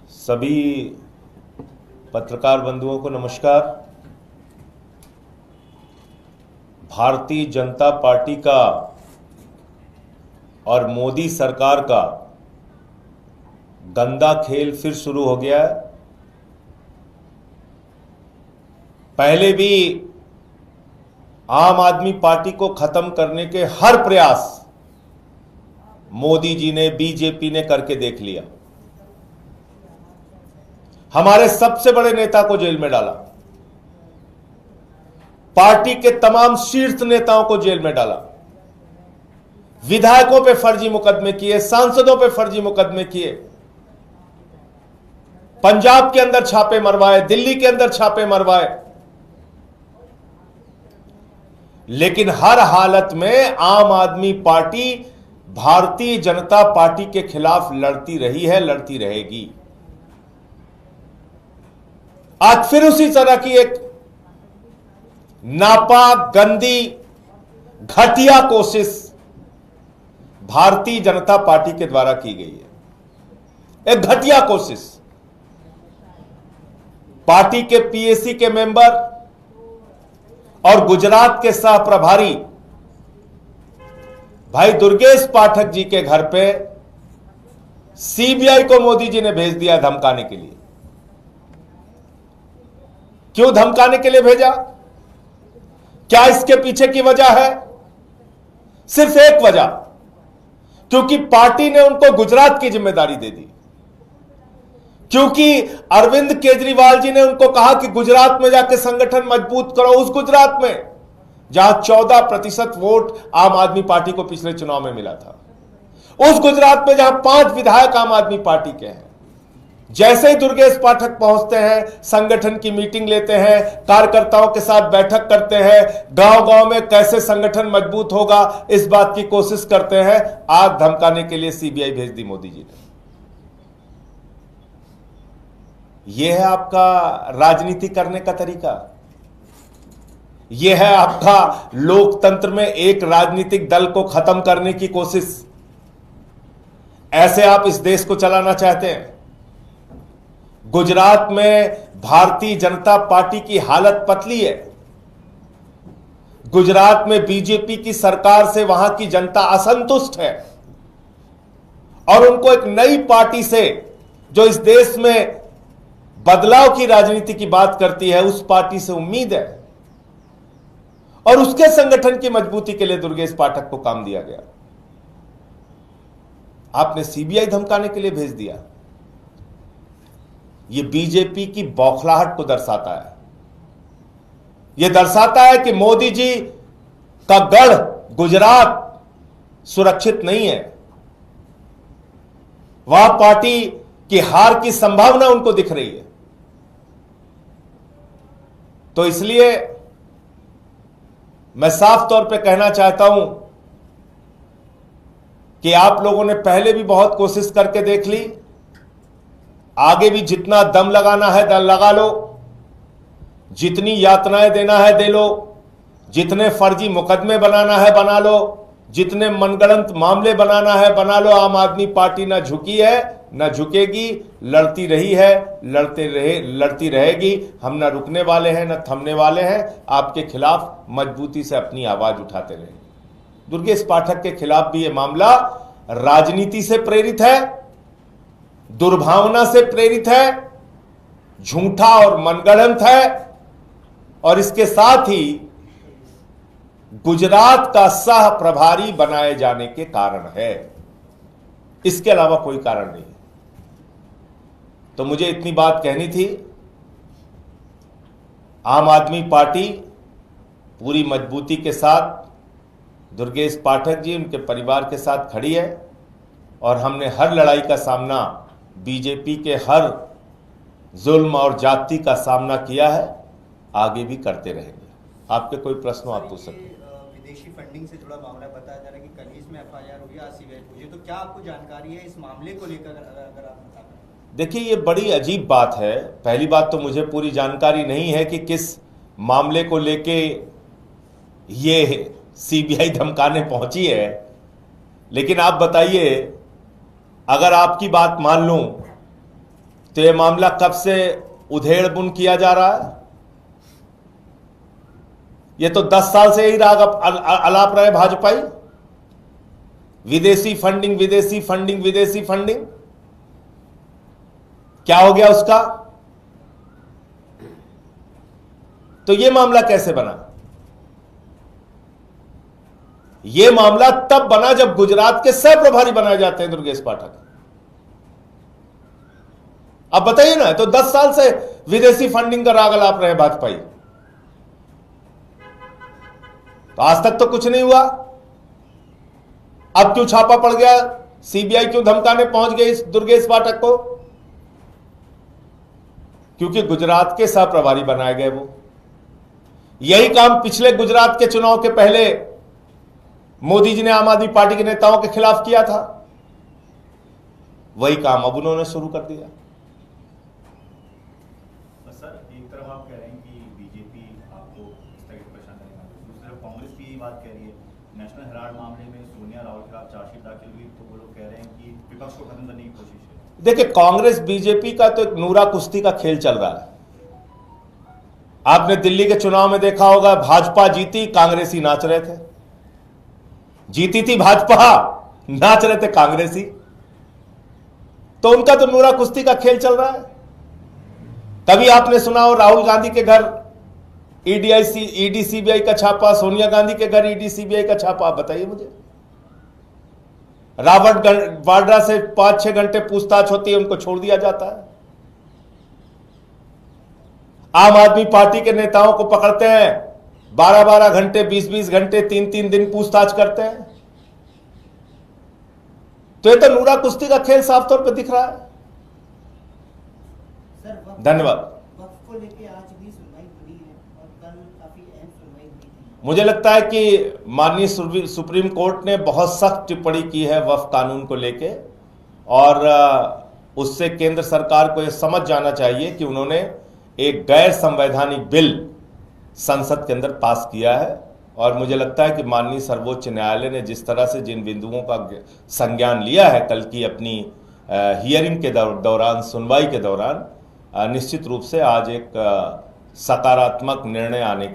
सभी पत्रकार बंधुओं को नमस्कार। भारतीय जनता पार्टी का और मोदी सरकार का गंदा खेल फिर शुरू हो गया है। पहले भी आम आदमी पार्टी को खत्म करने के हर प्रयास मोदी जी ने, बीजेपी ने करके देख लिया। हमारे सबसे बड़े नेता को जेल में डाला, पार्टी के तमाम शीर्ष नेताओं को जेल में डाला, विधायकों पे फर्जी मुकदमे किए, सांसदों पे फर्जी मुकदमे किए, पंजाब के अंदर छापे मरवाए, दिल्ली के अंदर छापे मरवाए। लेकिन हर हालत में आम आदमी पार्टी भारतीय जनता पार्टी के खिलाफ लड़ती रही है, लड़ती रहेगी। आज फिर उसी तरह की एक नापाक, गंदी, घटिया कोशिश भारतीय जनता पार्टी के द्वारा की गई है। एक घटिया कोशिश। पार्टी के पीएसी के मेंबर और गुजरात के सह प्रभारी भाई दुर्गेश पाठक जी के घर पे सीबीआई को मोदी जी ने भेज दिया धमकाने के लिए। क्यों धमकाने के लिए भेजा? क्या इसके पीछे की वजह है? सिर्फ एक वजह, क्योंकि पार्टी ने उनको गुजरात की जिम्मेदारी दे दी। क्योंकि अरविंद केजरीवाल जी ने उनको कहा कि गुजरात में जाके संगठन मजबूत करो, उस गुजरात में जहां 14% वोट आम आदमी पार्टी को पिछले चुनाव में मिला था, उस गुजरात में जहां 5 विधायक आम आदमी पार्टी के हैं। जैसे ही दुर्गेश पाठक पहुंचते हैं, संगठन की मीटिंग लेते हैं, कार्यकर्ताओं के साथ बैठक करते हैं, गांव-गांव में कैसे संगठन मजबूत होगा इस बात की कोशिश करते हैं। आज धमकाने के लिए सीबीआई भेज दी मोदी जी ने। यह है आपका राजनीति करने का तरीका। यह है आपका लोकतंत्र में एक राजनीतिक दल को खत्म करने की कोशिश। ऐसे आप इस देश को चलाना चाहते हैं? गुजरात में भारतीय जनता पार्टी की हालत पतली है। गुजरात में बीजेपी की सरकार से वहां की जनता असंतुष्ट है और उनको एक नई पार्टी से, जो इस देश में बदलाव की राजनीति की बात करती है, उस पार्टी से उम्मीद है। और उसके संगठन की मजबूती के लिए दुर्गेश पाठक को काम दिया गया। आपने सीबीआई धमकाने के लिए भेज दिया। यह बीजेपी की बौखलाहट को दर्शाता है। यह दर्शाता है कि मोदी जी का गढ़ गुजरात सुरक्षित नहीं है। वह पार्टी की हार की संभावना उनको दिख रही है। तो इसलिए मैं साफ तौर पे कहना चाहता हूं कि आप लोगों ने पहले भी बहुत कोशिश करके देख ली। आगे भी जितना दम लगाना है दम लगा लो, जितनी यातनाएं देना है दे लो, जितने फर्जी मुकदमे बनाना है बना लो, जितने मनगढ़ंत मामले बनाना है बना लो। आम आदमी पार्टी ना झुकी है, न झुकेगी, लड़ती रही है, लड़ती रहेगी। हम न रुकने वाले हैं, न थमने वाले हैं। आपके खिलाफ मजबूती से अपनी आवाज उठाते रहेंगे। दुर्गेश पाठक के खिलाफ भी यह मामला राजनीति से प्रेरित है, दुर्भावना से प्रेरित है, झूठा और मनगढ़ंत है, और इसके साथ ही गुजरात का सह प्रभारी बनाए जाने के कारण है। इसके अलावा कोई कारण नहीं। तो मुझे इतनी बात कहनी थी। आम आदमी पार्टी पूरी मजबूती के साथ दुर्गेश पाठक जी, उनके परिवार के साथ खड़ी है और हमने हर लड़ाई का सामना, बीजेपी के हर जुल्म और जाति का सामना किया है, आगे भी करते रहेंगे। आपके कोई प्रश्न आप पूछ सकते हैं। विदेशी फंडिंग से जुड़ा मामला बताया जा रहा है कि कल ही इसमें एफआईआर हुई, आज सीबीआई पहुंची। तो क्या आपको जानकारी है इस मामले को लेकर, अगर आप बता पाएं? देखिए, ये बड़ी अजीब बात है। पहली बात तो मुझे पूरी जानकारी नहीं है कि किस मामले को लेके ये सीबीआई धमकाने पहुंची है। लेकिन आप बताइए, अगर आपकी बात मान लूं तो यह मामला कब से उधेड़ बुन किया जा रहा है? ये तो 10 साल से ही राग अलाप रहे भाजपाई, विदेशी फंडिंग, विदेशी फंडिंग, विदेशी फंडिंग। क्या हो गया उसका? तो यह मामला कैसे बना? यह मामला तब बना जब गुजरात के सह प्रभारी बनाए जाते हैं दुर्गेश पाठक। अब बताइए ना, तो 10 साल से विदेशी फंडिंग का राग अलाप रहे भाजपाई, तो आज तक तो कुछ नहीं हुआ। अब क्यों छापा पड़ गया? सीबीआई क्यों धमकाने पहुंच गई इस दुर्गेश पाठक को? क्योंकि गुजरात के सह प्रभारी बनाए गए वो। यही काम पिछले गुजरात के चुनाव के पहले मोदी जी ने आम आदमी पार्टी के नेताओं के खिलाफ किया था। वही काम अब उन्होंने शुरू कर दिया। सर, एक तरफ आप कह रहे हैं कि बीजेपी आपको इस तरह की परेशान करेगा, दूसरी तरफ कांग्रेस भी बात कह रही है। नेशनल हेराल्ड मामले में सोनिया राहुल के खिलाफ चार्जशीट दाखिल हुई, तो वो लोग कह रहे हैं कि विपक्ष को खत्म करने की कोशिश है। देखिए, कांग्रेस बीजेपी का तो एक नूरा कुश्ती का खेल चल रहा है। आपने दिल्ली के चुनाव में देखा होगा, भाजपा जीती, कांग्रेसी नाच रहे थे। जीती थी भाजपा, नाच रहे थे कांग्रेसी। तो उनका तो नूरा कुश्ती का खेल चल रहा है। कभी आपने सुना हो राहुल गांधी के घर ईडी सीबीआई का छापा, सोनिया गांधी के घर ईडी सीबीआई का छापा? आप बताइए मुझे। रॉबर्ट वाड्रा से 5-6 घंटे पूछताछ होती है, उनको छोड़ दिया जाता है। आम आदमी पार्टी के नेताओं को पकड़ते हैं, 12-12 घंटे, 20-20 घंटे, 3-3 दिन पूछताछ करते हैं। तो ये तो नूरा कुश्ती का खेल साफ तौर पे दिख रहा है। धन्यवाद। वक्फ को लेके आज भी सुनवाई हुई है और कल काफी अहम सुनवाई हुई थी। मुझे लगता है कि माननीय सुप्रीम कोर्ट ने बहुत सख्त टिप्पणी की है वक्फ कानून को लेके, और उससे केंद्र सरकार को यह समझ जाना चाहिए कि उन्होंने एक गैर संवैधानिक बिल संसद के अंदर पास किया है। और मुझे लगता है कि माननीय सर्वोच्च न्यायालय ने जिस तरह से जिन बिंदुओं का संज्ञान लिया है कल की अपनी हियरिंग के दौरान, सुनवाई के दौरान, निश्चित रूप से आज एक सकारात्मक निर्णय आने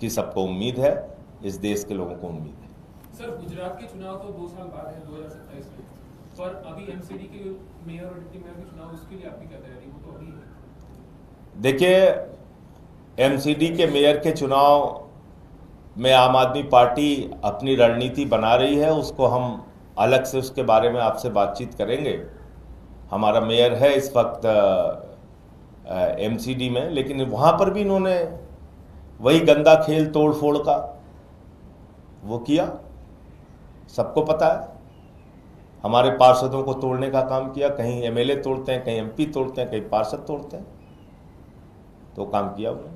की सबको उम्मीद है, इस देश के लोगों को उम्मीद है। सर, गुजरात के चुनाव तो 2 साल बाद है, 2027 में, पर अभी एमसीडी के मेयर और डिप्टी मेयर के चुनाव, उसके लिए आपकी क्या तैयारी? वो तो अभी है। देखिए, एमसीडी के मेयर के चुनाव में आम आदमी पार्टी अपनी रणनीति बना रही है, उसको हम अलग से उसके बारे में आपसे बातचीत करेंगे। हमारा मेयर है इस वक्त एमसीडी में, लेकिन वहाँ पर भी इन्होंने वही गंदा खेल तोड़ फोड़ का वो किया, सबको पता है। हमारे पार्षदों को तोड़ने का काम किया, कहीं एमएलए तोड़ते हैं, कहीं एमपी तोड़ते हैं, कहीं पार्षद तोड़ते हैं, तो काम किया उन्होंने।